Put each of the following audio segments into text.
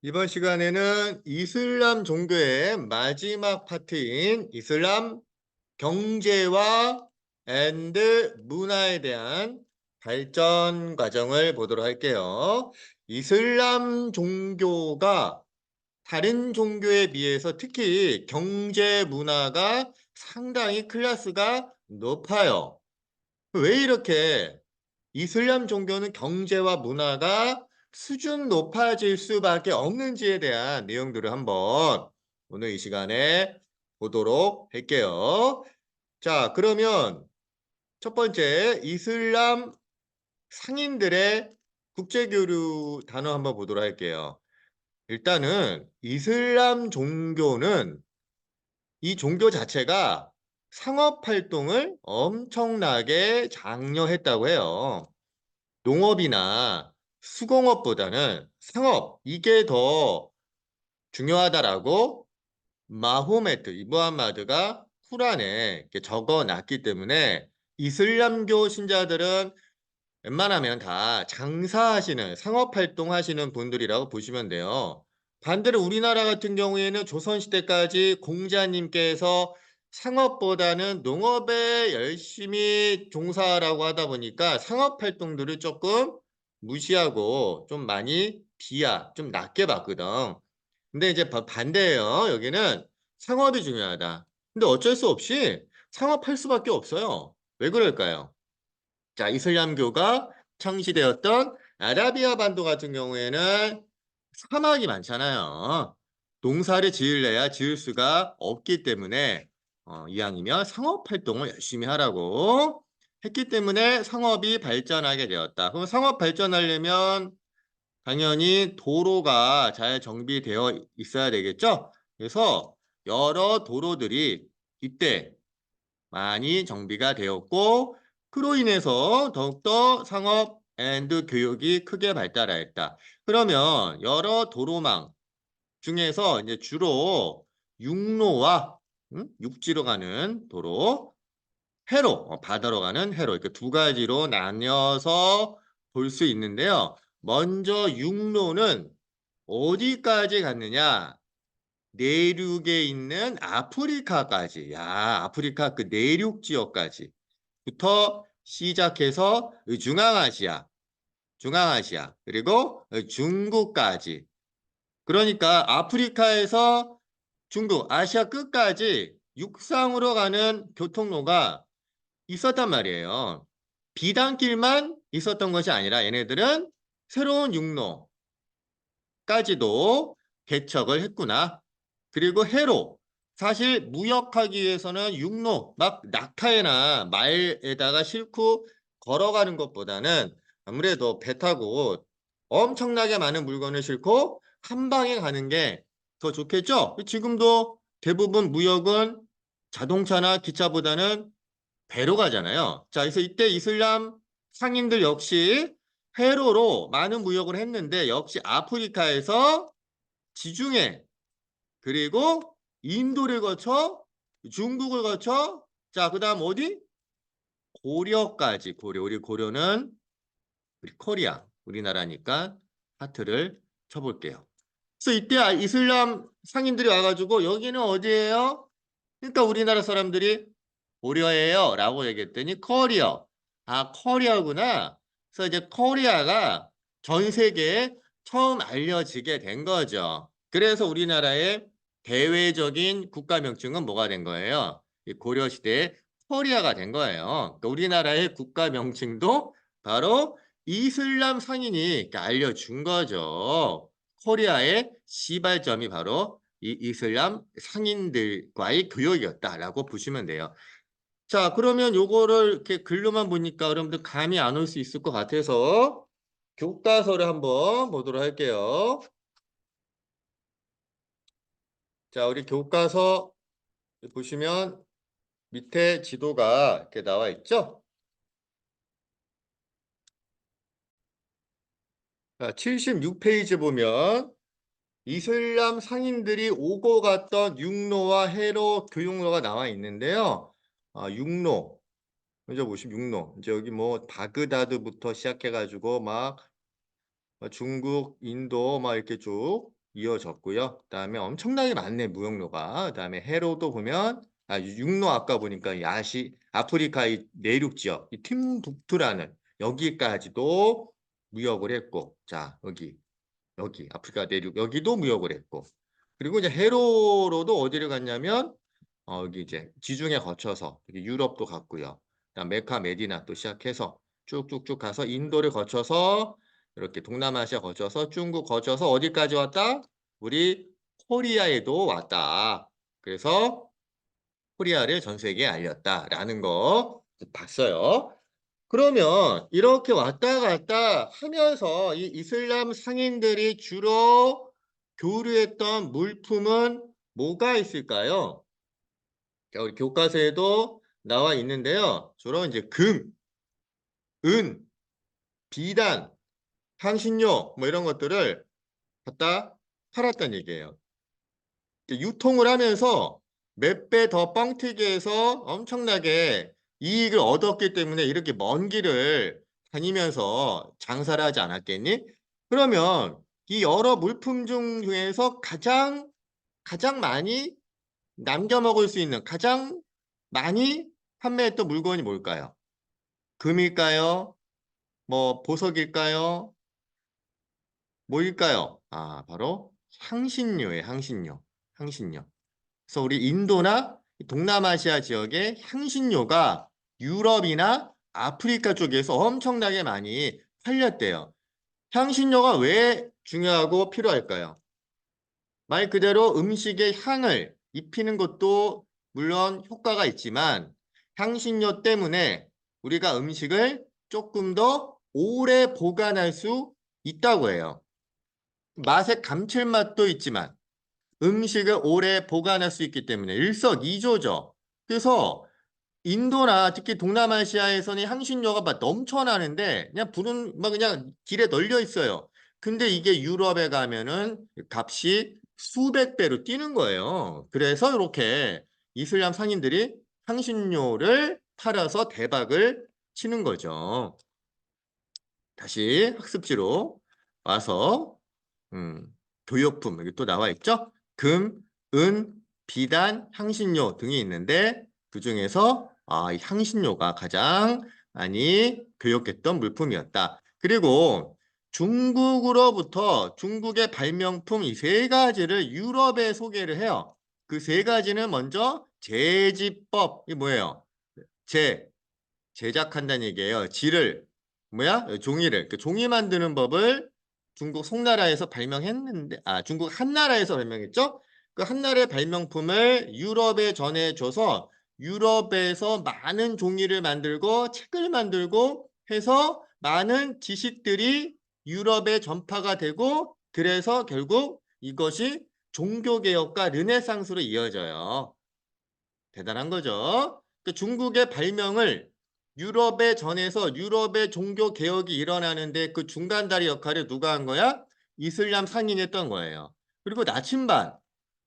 이번 시간에는 이슬람 종교의 마지막 파트인 이슬람 경제와 문화에 대한 발전 과정을 보도록 할게요. 이슬람 종교가 다른 종교에 비해서 특히 경제 문화가 상당히 클래스가 높아요. 왜 이렇게 이슬람 종교는 경제와 문화가 수준 높아질 수밖에 없는지에 대한 내용들을 한번 오늘 이 시간에 보도록 할게요. 자, 그러면 첫 번째 이슬람 상인들의 국제교류 단어 한번 보도록 할게요. 일단은 이슬람 종교는 이 종교 자체가 상업 활동을 엄청나게 장려했다고 해요. 농업이나 수공업보다는 상업 이게 더 중요하다라고 마호메트 무함마드가 쿠란에 이렇게 적어놨기 때문에 이슬람교 신자들은 웬만하면 다 장사하시는 상업활동하시는 분들이라고 보시면 돼요. 반대로 우리나라 같은 경우에는 조선시대까지 공자님께서 상업보다는 농업에 열심히 종사라고 하다 보니까 상업활동들을 조금 무시하고 좀 많이 좀 낮게 봤거든. 근데 이제 반대예요. 여기는 상업이 중요하다. 근데 어쩔 수 없이 상업할 수밖에 없어요. 왜 그럴까요? 자, 이슬람교가 창시되었던 아라비아 반도 같은 경우에는 사막이 많잖아요. 농사를 지을래야 지을 수가 없기 때문에 이왕이면 상업 활동을 열심히 하라고 했기 때문에 상업이 발전하게 되었다. 그럼 상업 발전하려면 당연히 도로가 잘 정비되어 있어야 되겠죠? 그래서 여러 도로들이 이때 많이 정비가 되었고 그로 인해서 더욱더 상업 교육이 크게 발달하였다. 그러면 여러 도로망 중에서 이제 주로 육로와 육지로 가는 도로, 해로, 바다로 가는 해로 이렇게 두 가지로 나뉘어서 볼 수 있는데요. 먼저 육로는 어디까지 갔느냐? 내륙에 있는 아프리카까지, 아프리카 그 내륙 지역까지 부터 시작해서 중앙아시아, 그리고 중국까지. 그러니까 아프리카에서 중국, 아시아 끝까지 육상으로 가는 교통로가 있었단 말이에요. 비단길만 있었던 것이 아니라 얘네들은 새로운 육로까지도 개척을 했구나. 그리고 해로. 사실 무역하기 위해서는 육로, 막 낙타에나 말에다가 싣고 걸어가는 것보다는 아무래도 배 타고 엄청나게 많은 물건을 싣고 한 방에 가는 게 더 좋겠죠? 지금도 대부분 무역은 자동차나 기차보다는 배로 가잖아요. 자, 그래서 이때 이슬람 상인들 역시 회로로 많은 무역을 했는데 역시 아프리카에서 지중해 그리고 인도를 거쳐 중국을 거쳐 자, 그다음 어디? 고려까지 우리 고려는 우리 코리아 우리나라니까 하트를 쳐볼게요. 그래서 이때 이슬람 상인들이 와가지고 여기는 어디예요? 그러니까 우리나라 사람들이 고려예요 라고 얘기했더니 커리어. 커리어구나. 그래서 이제 코리아가 전 세계에 처음 알려지게 된 거죠. 그래서 우리나라의 대외적인 국가 명칭은 뭐가 된 거예요? 이 고려시대에 코리아가 된 거예요. 그러니까 우리나라의 국가 명칭도 바로 이슬람 상인이 알려준 거죠. 코리아의 시발점이 바로 이 이슬람 상인들과의 교역이었다라고 보시면 돼요. 자, 그러면 요거를 이렇게 글로만 보니까 여러분들 감이 안 올 수 있을 것 같아서 교과서를 한번 보도록 할게요. 자, 우리 교과서 보시면 밑에 지도가 이렇게 나와 있죠? 자, 76페이지 보면 이슬람 상인들이 오고 갔던 육로와 해로 교육로가 나와 있는데요. 육로. 먼저 보시면 육로. 이제 여기 뭐 바그다드부터 시작해가지고 막 중국, 인도 막 이렇게 쭉. 이어졌고요. 그다음에 엄청나게 많네 무역로가. 그다음에 해로도 보면 육로 아까 보니까 아프리카 이 내륙 지역 이 팀북투라는 여기까지도 무역을 했고 자 여기 아프리카 내륙 여기도 무역을 했고 그리고 이제 해로로도 어디를 갔냐면 여기 이제 지중해 거쳐서 여기 유럽도 갔고요. 그다음 메카 메디나 또 시작해서 쭉쭉쭉 가서 인도를 거쳐서 이렇게 동남아시아 거쳐서 중국 거쳐서 어디까지 왔다? 우리 코리아에도 왔다. 그래서 코리아를 전 세계에 알렸다라는 거 봤어요. 그러면 이렇게 왔다 갔다 하면서 이 이슬람 상인들이 주로 교류했던 물품은 뭐가 있을까요? 자, 우리 교과서에도 나와 있는데요. 주로 이제 금, 은, 비단, 향신료 뭐 이런 것들을 갖다 팔았다는 얘기예요. 유통을 하면서 몇 배 더 뻥튀기 해서 엄청나게 이익을 얻었기 때문에 이렇게 먼 길을 다니면서 장사를 하지 않았겠니? 그러면 이 여러 물품 중에서 가장 많이 남겨 먹을 수 있는 가장 많이 판매했던 물건이 뭘까요? 금일까요? 뭐 보석일까요? 뭐일까요? 바로 향신료예요, 향신료. 향신료. 그래서 우리 인도나 동남아시아 지역의 향신료가 유럽이나 아프리카 쪽에서 엄청나게 많이 팔렸대요. 향신료가 왜 중요하고 필요할까요? 말 그대로 음식의 향을 입히는 것도 물론 효과가 있지만 향신료 때문에 우리가 음식을 조금 더 오래 보관할 수 있다고 해요. 맛의 감칠맛도 있지만 음식을 오래 보관할 수 있기 때문에 일석이조죠. 그래서 인도나 특히 동남아시아에서는 향신료가 막 넘쳐나는데 그냥 불은 막 그냥 길에 널려 있어요. 근데 이게 유럽에 가면은 값이 수백 배로 뛰는 거예요. 그래서 이렇게 이슬람 상인들이 향신료를 팔아서 대박을 치는 거죠. 다시 학습지로 와서 음, 교역품 여기 또 나와 있죠? 금, 은, 비단, 향신료 등이 있는데 그중에서 이 향신료가 가장 많이 교역했던 물품이었다. 그리고 중국으로부터 중국의 발명품 이 세 가지를 유럽에 소개를 해요. 그 세 가지는 먼저 제지법, 이 뭐예요? 제작한다는 얘기예요. 지를 종이를 그 종이 만드는 법을 중국 송나라에서 발명했는데 중국 한나라에서 발명했죠. 그 한나라의 발명품을 유럽에 전해줘서 유럽에서 많은 종이를 만들고 책을 만들고 해서 많은 지식들이 유럽에 전파가 되고 그래서 결국 이것이 종교개혁과 르네상스로 이어져요. 대단한 거죠. 그 중국의 발명을 유럽에 전해서 유럽의 종교 개혁이 일어나는데 그 중간다리 역할을 누가 한 거야? 이슬람 상인이 했던 거예요. 그리고 나침반.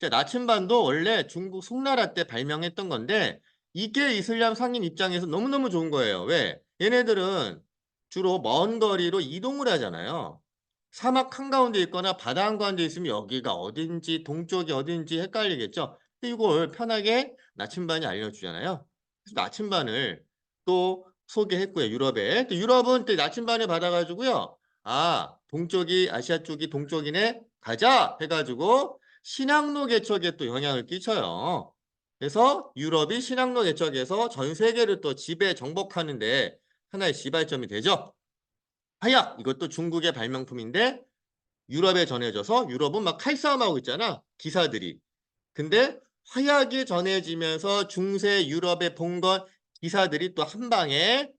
자, 나침반도 원래 중국 송나라 때 발명했던 건데 이게 이슬람 상인 입장에서 너무너무 좋은 거예요. 왜? 얘네들은 주로 먼 거리로 이동을 하잖아요. 사막 한가운데 있거나 바다 한가운데 있으면 여기가 어딘지 동쪽이 어딘지 헷갈리겠죠. 이걸 편하게 나침반이 알려주잖아요. 그래서 나침반을 또 소개했고요. 유럽에. 또 유럽은 또 나침반을 받아가지고요. 동쪽이 아시아 쪽이 동쪽이네. 가자 해가지고 신항로 개척에 또 영향을 끼쳐요. 그래서 유럽이 신항로 개척에서 전 세계를 또 지배 정복하는데 하나의 시발점이 되죠. 하야 이것도 중국의 발명품인데 유럽에 전해져서 유럽은 막 칼싸움하고 있잖아. 기사들이. 근데 화약이 전해지면서 중세 유럽의 봉건 기사들이 또 한 방에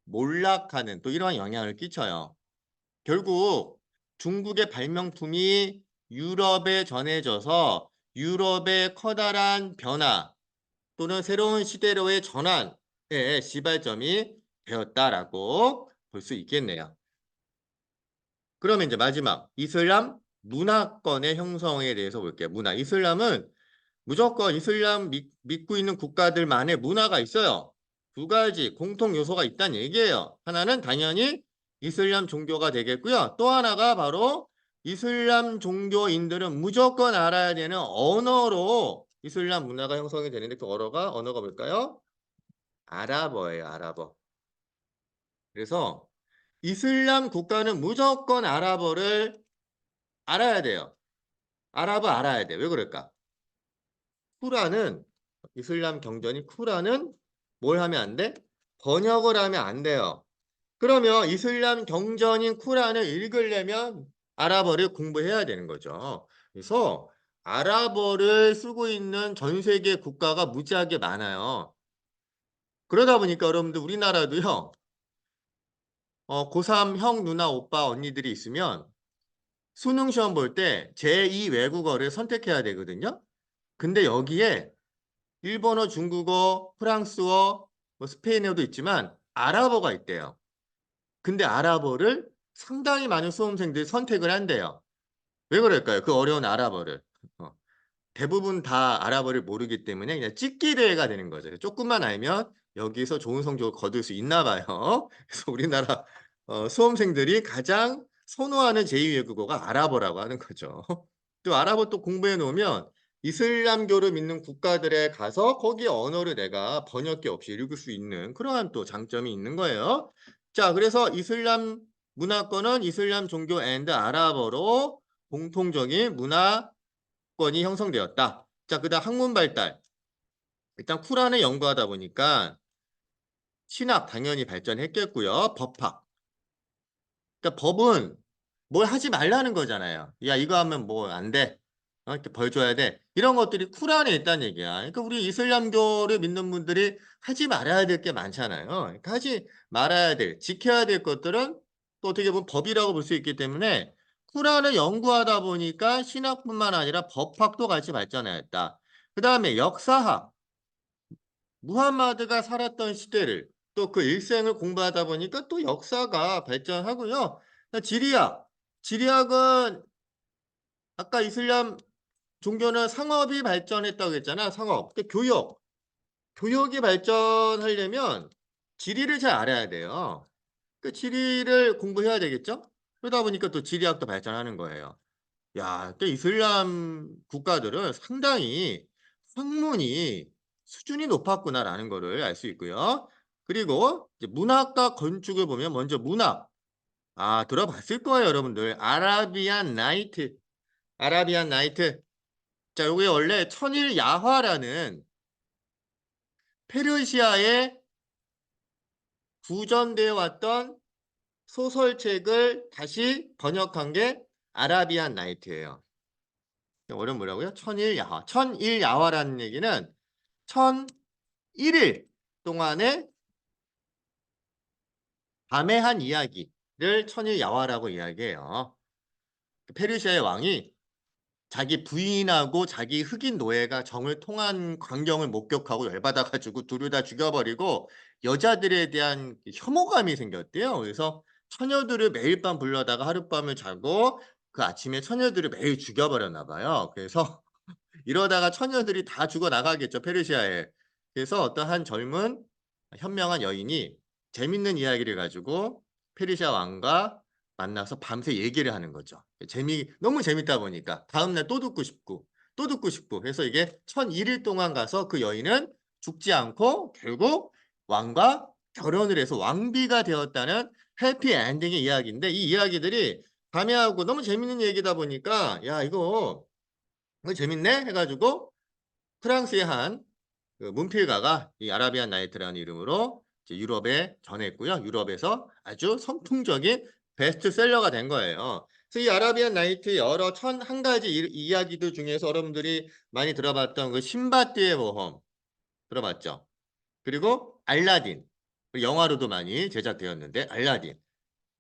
몰락하는 또 이러한 영향을 끼쳐요. 결국 중국의 발명품이 유럽에 전해져서 유럽의 커다란 변화 또는 새로운 시대로의 전환의 시발점이 되었다라고 볼 수 있겠네요. 그러면 이제 마지막 이슬람 문화권의 형성에 대해서 볼게요. 문화. 이슬람은 무조건 이슬람 믿고 있는 국가들만의 문화가 있어요. 두 가지 공통 요소가 있다는 얘기예요. 하나는 당연히 이슬람 종교가 되겠고요. 또 하나가 바로 이슬람 종교인들은 무조건 알아야 되는 언어로 이슬람 문화가 형성이 되는데 그 언어가 뭘까요? 아랍어예요, 아랍어. 그래서 이슬람 국가는 무조건 아랍어를 알아야 돼요. 아랍어 알아야 돼. 왜 그럴까? 쿠란은 이슬람 경전이 쿠란은 뭘 하면 안 돼? 번역을 하면 안 돼요. 그러면 이슬람 경전인 쿠란을 읽으려면 아랍어를 공부해야 되는 거죠. 그래서 아랍어를 쓰고 있는 전 세계 국가가 무지하게 많아요. 그러다 보니까 여러분들 우리나라도요. 고3 형, 누나, 오빠, 언니들이 있으면 수능 시험 볼 때 제2 외국어를 선택해야 되거든요. 근데 여기에 일본어, 중국어, 프랑스어, 뭐 스페인어도 있지만 아랍어가 있대요. 근데 아랍어를 상당히 많은 수험생들이 선택을 한대요. 왜 그럴까요? 그 어려운 아랍어를. 어, 대부분 다 아랍어를 모르기 때문에 그냥 찍기 대회가 되는 거죠. 조금만 알면 여기서 좋은 성적을 거둘 수 있나 봐요. 그래서 우리나라 수험생들이 가장 선호하는 제2 외국어가 아랍어라고 하는 거죠. 또 아랍어 또 공부해 놓으면 이슬람교를 믿는 국가들에 가서 거기에 언어를 내가 번역기 없이 읽을 수 있는 그러한 또 장점이 있는 거예요. 자, 그래서 이슬람 문화권은 이슬람 종교 앤드 아랍어로 공통적인 문화권이 형성되었다. 자, 그다음 학문 발달. 일단 쿠란을 연구하다 보니까 신학 당연히 발전했겠고요. 법학. 그러니까 법은 뭘 하지 말라는 거잖아요. 야, 이거 하면 뭐 안 돼. 이렇게 벌 줘야 돼. 이런 것들이 쿠란에 있다는 얘기야. 그러니까 우리 이슬람교를 믿는 분들이 하지 말아야 될 게 많잖아요. 그러니까 하지 말아야 될, 지켜야 될 것들은 또 어떻게 보면 법이라고 볼 수 있기 때문에 쿠란을 연구하다 보니까 신학뿐만 아니라 법학도 같이 발전했다. 그 다음에 역사학. 무함마드가 살았던 시대를 또 그 일생을 공부하다 보니까 또 역사가 발전하고요. 지리학. 지리학은 아까 이슬람 종교는 상업이 발전했다고 했잖아. 상업. 교육. 교육이 발전하려면 지리를 잘 알아야 돼요. 그 지리를 공부해야 되겠죠? 그러다 보니까 또 지리학도 발전하는 거예요. 야, 또 이슬람 국가들은 상당히 학문이 수준이 높았구나라는 거를 알 수 있고요. 그리고 이제 문학과 건축을 보면 먼저 문학. 아, 들어봤을 거예요, 여러분들. 아라비안 나이트. 아라비안 나이트. 자, 요게 원래 천일 야화라는 페르시아에 구전되어 왔던 소설책을 다시 번역한 게 아라비안 나이트예요. 어려운 뭐라고요? 천일 야화. 천일 야화라는 얘기는 1001일 동안의 밤의 한 이야기를 천일 야화라고 이야기해요. 페르시아의 왕이 자기 부인하고 자기 흑인 노예가 정을 통한 광경을 목격하고 열받아 가지고 둘을 다 죽여버리고 여자들에 대한 혐오감이 생겼대요. 그래서 처녀들을 매일 밤 불러다가 하룻밤을 자고 그 아침에 처녀들을 매일 죽여버렸나 봐요. 그래서 이러다가 처녀들이 다 죽어 나가겠죠, 페르시아에. 그래서 어떤 한 젊은 현명한 여인이 재밌는 이야기를 가지고 페르시아 왕과 만나서 밤새 얘기를 하는 거죠. 너무 재밌다 보니까 다음날 또 듣고 싶고 또 듣고 싶고 그래서 이게 1001일 동안 가서 그 여인은 죽지 않고 결국 왕과 결혼을 해서 왕비가 되었다는 해피 엔딩의 이야기인데 이 이야기들이 밤에 하고 너무 재밌는 얘기다 보니까 야 이거 재밌네 해가지고 프랑스의 한그 문필가가 이 아라비안 나이트라는 이름으로 이제 유럽에 전했고요. 유럽에서 아주 선풍적인 베스트셀러가 된 거예요. 그래서 이 아라비안 나이트 여러 1001가지 이야기들 중에서 여러분들이 많이 들어봤던 그 신바드의 모험 들어봤죠? 그리고 알라딘 영화로도 많이 제작되었는데 알라딘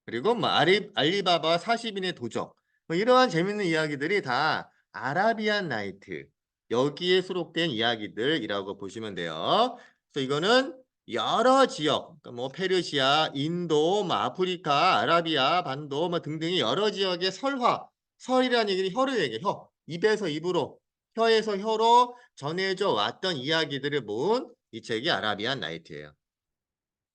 그리고 뭐 알리바바 40인의 도적 뭐 이러한 재밌는 이야기들이 다 아라비안 나이트 여기에 수록된 이야기들이라고 보시면 돼요. 그래서 이거는 여러 지역, 그러니까 뭐 페르시아, 인도, 뭐 아프리카, 아라비아, 반도 뭐 등등의 여러 지역의 설화, 설이라는 얘기는 혀를 얘기해. 혀, 입에서 입으로, 혀에서 혀로 전해져 왔던 이야기들을 모은 이 책이 아라비안 나이트예요.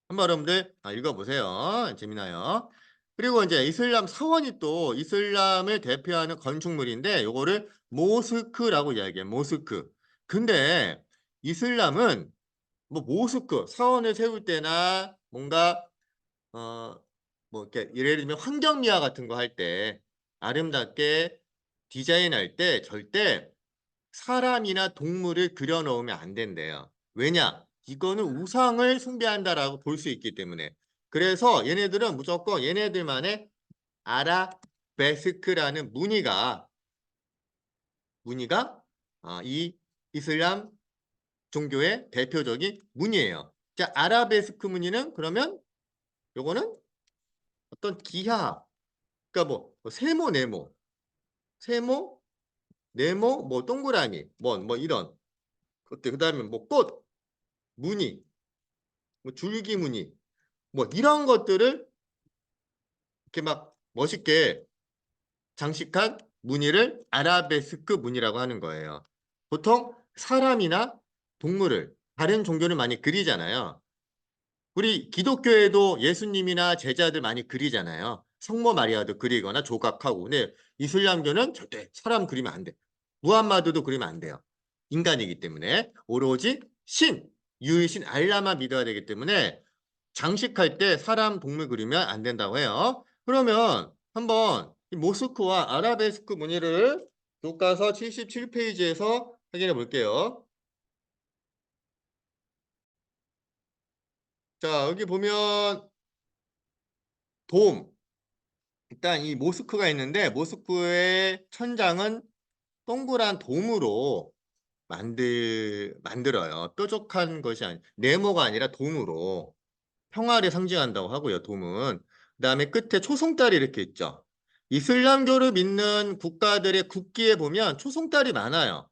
한번 여러분들 읽어보세요. 재미나요. 그리고 이제 이슬람 사원이 또 이슬람을 대표하는 건축물인데 요거를 모스크라고 이야기해요. 모스크. 근데 이슬람은 뭐 모스크 사원을 세울 때나 뭔가 뭐 이렇게 예를 들면 환경미화 같은 거 할 때 아름답게 디자인할 때 절대 사람이나 동물을 그려 놓으면 안 된대요. 왜냐? 이거는 우상을 숭배한다라고 볼 수 있기 때문에. 그래서 얘네들은 무조건 얘네들만의 아라베스크라는 무늬가 이 이슬람 종교의 대표적인 무늬예요. 자, 아라베스크 무늬는 그러면 요거는 어떤 기하, 그러니까 뭐 세모, 세모, 네모, 뭐 동그라미, 뭐 이런 것들, 그다음에 뭐 꽃, 무늬, 뭐 줄기 무늬, 뭐 이런 것들을 이렇게 막 멋있게 장식한 무늬를 아라베스크 무늬라고 하는 거예요. 보통 사람이나 동물을 다른 종교를 많이 그리잖아요. 우리 기독교에도 예수님이나 제자들 많이 그리잖아요. 성모 마리아도 그리거나 조각하고. 근데 이슬람교는 절대 사람 그리면 안 돼. 무함마드도 그리면 안 돼요. 인간이기 때문에 오로지 유일신 알라만 믿어야 되기 때문에 장식할 때 사람 동물 그리면 안 된다고 해요. 그러면 한번 이 모스크와 아라베스크 무늬를 교과서 77페이지에서 확인해 볼게요. 자, 여기 보면 돔. 일단 이 모스크가 있는데 모스크의 천장은 동그란 돔으로 만들어요. 뾰족한 것이 네모가 아니라 돔으로 평화를 상징한다고 하고요. 돔은. 그다음에 끝에 초송달이 이렇게 있죠. 이슬람교를 믿는 국가들의 국기에 보면 초송달이 많아요.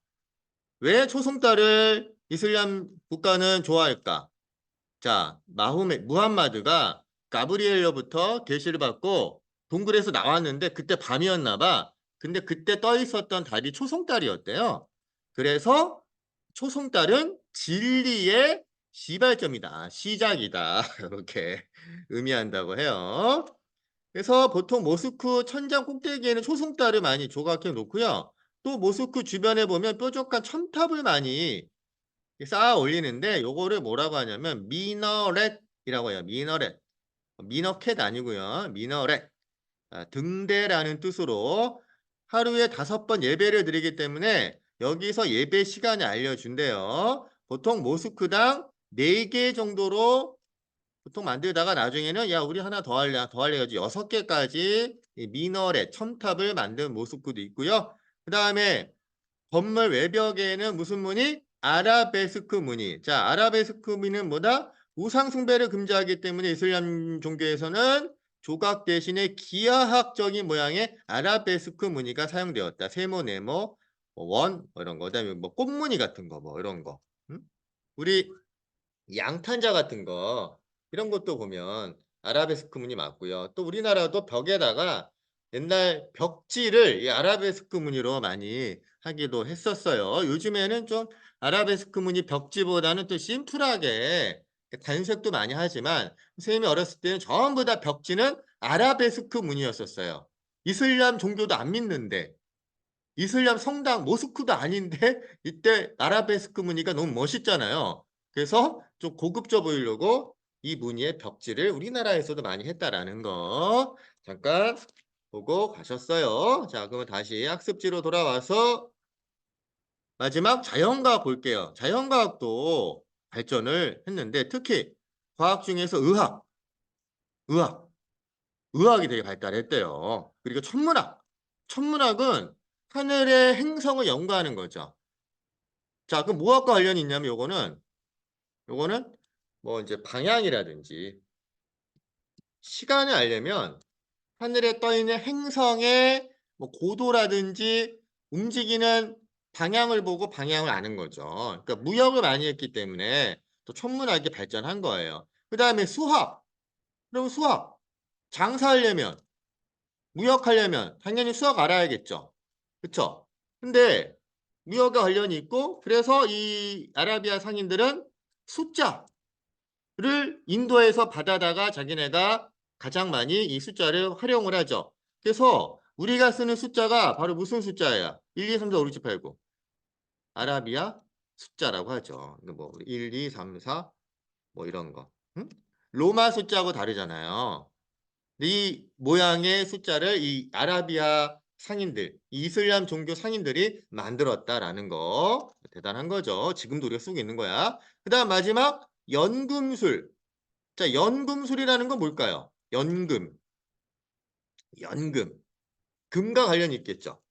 왜 초송달을 이슬람 국가는 좋아할까? 자, 무함마드가 가브리엘로부터 계시를 받고 동굴에서 나왔는데 그때 밤이었나 봐. 근데 그때 떠 있었던 달이 초송달이었대요. 그래서 초송달은 진리의 시발점이다. 시작이다. 이렇게 의미한다고 해요. 그래서 보통 모스크 천장 꼭대기에는 초송달을 많이 조각해 놓고요. 또 모스크 주변에 보면 뾰족한 첨탑을 많이 쌓아 올리는데 요거를 뭐라고 하냐면 미너렛이라고 해요. 미너렛. 미너캣 아니고요. 미너렛. 등대라는 뜻으로 하루에 5번 예배를 드리기 때문에 여기서 예배 시간을 알려준대요. 보통 모스크당 4개 정도로 보통 만들다가 나중에는 야 우리 하나 더 할래 가지고 6개까지 미너렛 첨탑을 만든 모스크도 있고요. 그 다음에 건물 외벽에는 무슨 무늬? 아라베스크 무늬. 자, 아라베스크 무늬는 뭐다? 우상 숭배를 금지하기 때문에 이슬람 종교에서는 조각 대신에 기하학적인 모양의 아라베스크 무늬가 사용되었다. 세모, 네모, 뭐 이런 거. 그다음에 뭐 꽃무늬 같은 거, 뭐 이런 거. 응? 우리 양탄자 같은 거 이런 것도 보면 아라베스크 무늬 맞고요. 또 우리나라도 벽에다가 옛날 벽지를 이 아라베스크 무늬로 많이 하기도 했었어요. 요즘에는 좀 아라베스크 무늬 벽지보다는 또 심플하게 단색도 많이 하지만 선생님이 어렸을 때는 전부 다 벽지는 아라베스크 무늬였었어요. 이슬람 종교도 안 믿는데 이슬람 성당 모스크도 아닌데 이때 아라베스크 무늬가 너무 멋있잖아요. 그래서 좀 고급져 보이려고 이 무늬의 벽지를 우리나라에서도 많이 했다라는 거 잠깐 보고 가셨어요. 자, 그러면 다시 학습지로 돌아와서 마지막 자연과학 볼게요. 자연과학도 발전을 했는데 특히 과학 중에서 의학, 의학이 되게 발달했대요. 그리고 천문학은 하늘의 행성을 연구하는 거죠. 자, 그럼 뭐학과 관련이 있냐면 요거는 뭐 이제 방향이라든지 시간을 알려면 하늘에 떠 있는 행성의 뭐 고도라든지 움직이는 방향을 보고 방향을 아는 거죠. 그러니까 무역을 많이 했기 때문에 또 천문학이 발전한 거예요. 그다음에 수학. 그럼 수학 장사하려면 무역하려면 당연히 수학 알아야겠죠. 그쵸? 근데 무역과 관련이 있고 그래서 이 아라비아 상인들은 숫자를 인도에서 받아다가 자기네가 가장 많이 이 숫자를 활용을 하죠. 그래서 우리가 쓰는 숫자가 바로 무슨 숫자야? 1, 2, 3, 4, 5, 6, 7, 8, 9. 아라비아 숫자라고 하죠. 뭐 1, 2, 3, 4 뭐 이런 거. 응? 로마 숫자하고 다르잖아요. 이 모양의 숫자를 이 아라비아 상인들, 이슬람 종교 상인들이 만들었다라는 거. 대단한 거죠. 지금도 우리가 쓰고 있는 거야. 그다음 마지막 연금술. 자, 연금술이라는 건 뭘까요? 연금. 연금. 금과 관련이 있겠죠.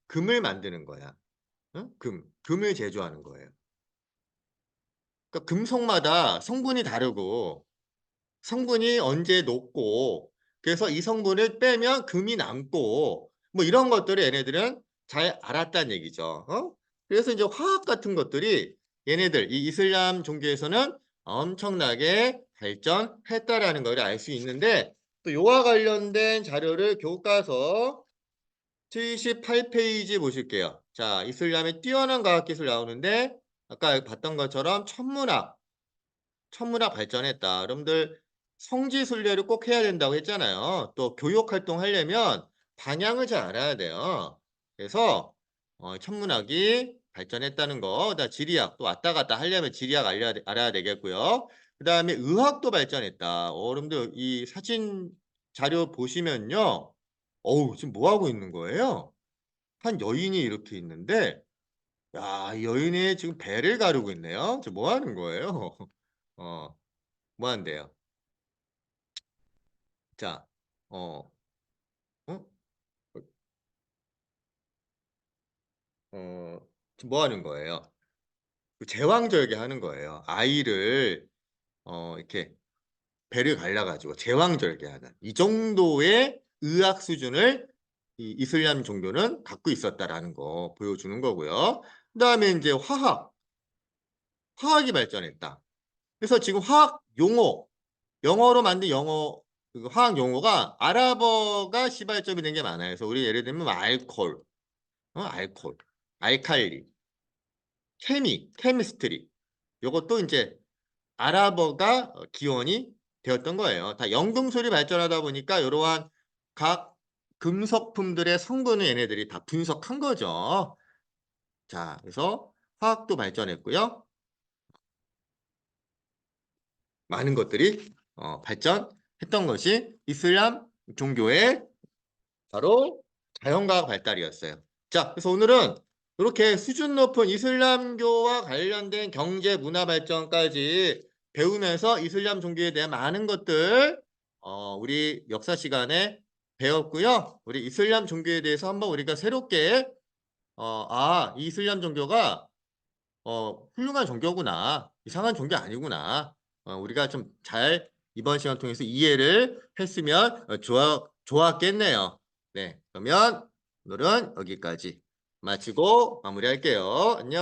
금을 만드는 거야. 응? 금을 제조하는 거예요. 그러니까 금속마다 성분이 다르고 성분이 언제 녹고 그래서 이 성분을 빼면 금이 남고 뭐 이런 것들을 얘네들은 잘 알았다는 얘기죠. 그래서 이제 화학 같은 것들이 얘네들 이 이슬람 종교에서는 엄청나게 발전했다라는 걸 알 수 있는데 또 요와 관련된 자료를 교과서 78페이지 보실게요. 자, 이슬람의 뛰어난 과학기술 나오는데 아까 봤던 것처럼 천문학 발전했다. 여러분들 성지순례를 꼭 해야 된다고 했잖아요. 또 교육 활동하려면 방향을 잘 알아야 돼요. 그래서 천문학이 발전했다는 거, 그다음 지리학 또 왔다 갔다 하려면 지리학 알아야 되겠고요. 그다음에 의학도 발전했다. 여러분들 이 사진 자료 보시면요. 어우, 지금 뭐 하고 있는 거예요? 한 여인이 이렇게 있는데 야, 이 여인이 지금 배를 가르고 있네요. 지금 뭐 하는 거예요? 어. 뭐 한대요? 자, 어, 어? 지금 뭐 하는 거예요? 그 제왕절개 하는 거예요. 아이를 이렇게 배를 갈라가지고 제왕절개 하는 이 정도의 의학 수준을 이 이슬람 종교는 갖고 있었다라는 거 보여주는 거고요. 그다음에 이제 화학이 발전했다. 그래서 지금 화학 용어, 영어로 만든 영어 그 화학 용어가 아랍어가 시발점이 된 게 많아요. 그래서 우리 예를 들면 알콜, 알칼리, 케미스트리. 요것도 이제 아랍어가 기원이 되었던 거예요. 다 연금술이 발전하다 보니까 이러한 각 금속품들의 성분을 얘네들이 다 분석한 거죠. 자, 그래서 화학도 발전했고요. 많은 것들이 발전했던 것이 이슬람 종교의 바로 자연과학 발달이었어요. 자, 그래서 오늘은 이렇게 수준 높은 이슬람교와 관련된 경제 문화 발전까지 배우면서 이슬람 종교에 대한 많은 것들 우리 역사 시간에 배웠고요. 우리 이슬람 종교에 대해서 한번 우리가 새롭게 이 이슬람 종교가 훌륭한 종교구나. 이상한 종교 아니구나. 우리가 좀 잘 이번 시간 통해서 이해를 했으면 좋았겠네요. 네, 그러면 오늘은 여기까지 마치고 마무리할게요. 안녕.